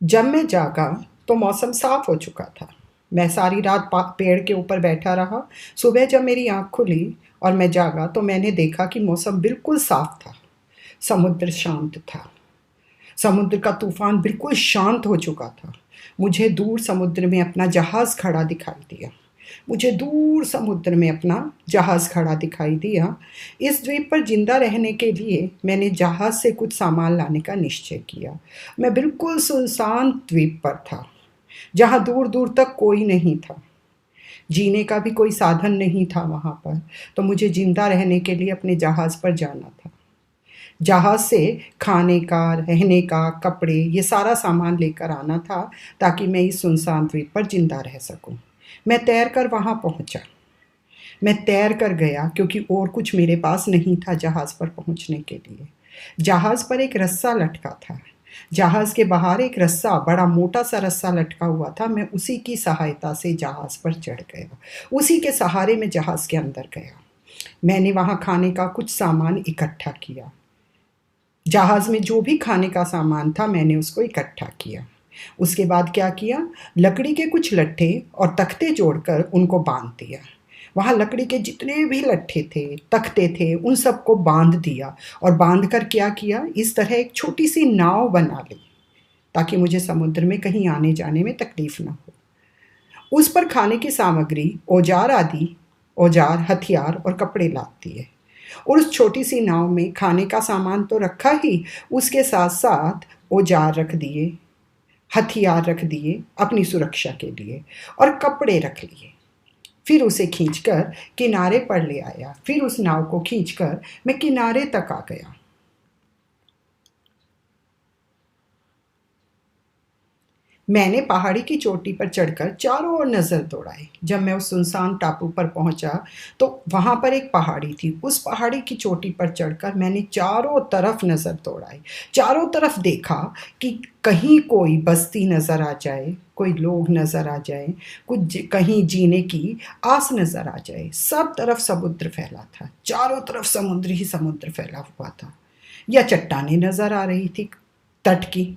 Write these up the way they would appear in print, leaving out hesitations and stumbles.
जब मैं जागा तो मौसम साफ हो चुका था। मैं सारी रात पेड़ के ऊपर बैठा रहा। सुबह जब मेरी आँख खुली और मैं जागा तो मैंने देखा कि मौसम बिल्कुल साफ था। समुद्र शांत था। समुद्र का तूफान बिल्कुल शांत हो चुका था। मुझे दूर समुद्र में अपना जहाज़ खड़ा दिखाई दिया। मुझे दूर समुद्र में अपना जहाज़ खड़ा दिखाई दिया। इस द्वीप पर जिंदा रहने के लिए मैंने जहाज़ से कुछ सामान लाने का निश्चय किया। मैं बिल्कुल सुनसान द्वीप पर था, जहाँ दूर दूर तक कोई नहीं था। जीने का भी कोई साधन नहीं था वहाँ पर। तो मुझे जिंदा रहने के लिए अपने जहाज़ पर जाना था। जहाज़ से खाने का, रहने का, कपड़े, ये सारा सामान लेकर आना था ताकि मैं इस सुनसान द्वीप पर जिंदा रह सकूं। मैं तैर कर वहाँ पहुँचा। मैं तैर कर गया क्योंकि और कुछ मेरे पास नहीं था जहाज़ पर पहुँचने के लिए। जहाज़ पर एक रस्सा लटका था। जहाज़ के बाहर एक रस्सा, बड़ा मोटा सा रस्सा लटका हुआ था। मैं उसी की सहायता से जहाज़ पर चढ़ गया। उसी के सहारे मैं जहाज़ के अंदर गया। मैंने वहाँ खाने का कुछ सामान इकट्ठा किया। जहाज़ में जो भी खाने का सामान था मैंने उसको इकट्ठा किया। उसके बाद क्या किया, लकड़ी के कुछ लट्ठे और तख्ते जोड़कर उनको बांध दिया। वहाँ लकड़ी के जितने भी लट्ठे थे, तख्ते थे, उन सबको बांध दिया। और बांध कर क्या किया, इस तरह एक छोटी सी नाव बना ली ताकि मुझे समुद्र में कहीं आने जाने में तकलीफ ना हो। उस पर खाने की सामग्री, औजार, हथियार और कपड़े लाद दिए। और उस छोटी सी नाव में खाने का सामान तो रखा ही, उसके साथ साथ औजार रख दिए, हथियार रख दिए अपनी सुरक्षा के लिए, और कपड़े रख लिए। फिर उसे खींचकर किनारे पर ले आया। फिर उस नाव को खींचकर मैं किनारे तक आ गया। मैंने पहाड़ी की चोटी पर चढ़कर चारों ओर नज़र दौड़ाई। जब मैं उस सुनसान टापू पर पहुंचा तो वहां पर एक पहाड़ी थी। उस पहाड़ी की चोटी पर चढ़कर मैंने चारों तरफ नज़र दौड़ाई। चारों तरफ देखा कि कहीं कोई बस्ती नज़र आ जाए, कोई लोग नज़र आ जाए, कहीं जीने की आस नज़र आ जाए। सब तरफ समुद्र फैला था। चारों तरफ समुद्र ही समुद्र फैला हुआ था, या चट्टानें नज़र आ रही थी तट की।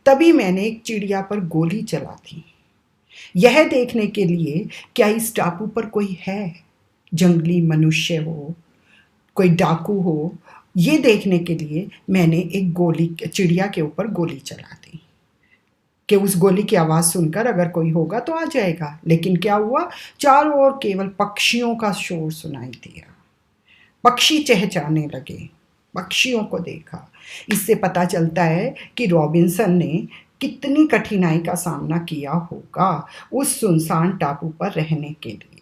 तभी मैंने एक चिड़िया पर गोली चला दी, यह देखने के लिए क्या इस टापू पर कोई है, जंगली मनुष्य हो, कोई डाकू हो। ये देखने के लिए मैंने एक गोली, चिड़िया के ऊपर गोली चला दी कि उस गोली की आवाज़ सुनकर अगर कोई होगा तो आ जाएगा। लेकिन क्या हुआ, चारों ओर केवल पक्षियों का शोर सुनाई दिया। पक्षी चहचहाने लगे। पक्षियों को देखा। इससे पता चलता है कि रॉबिन्सन ने कितनी कठिनाई का सामना किया होगा उस सुनसान टापू पर रहने के लिए।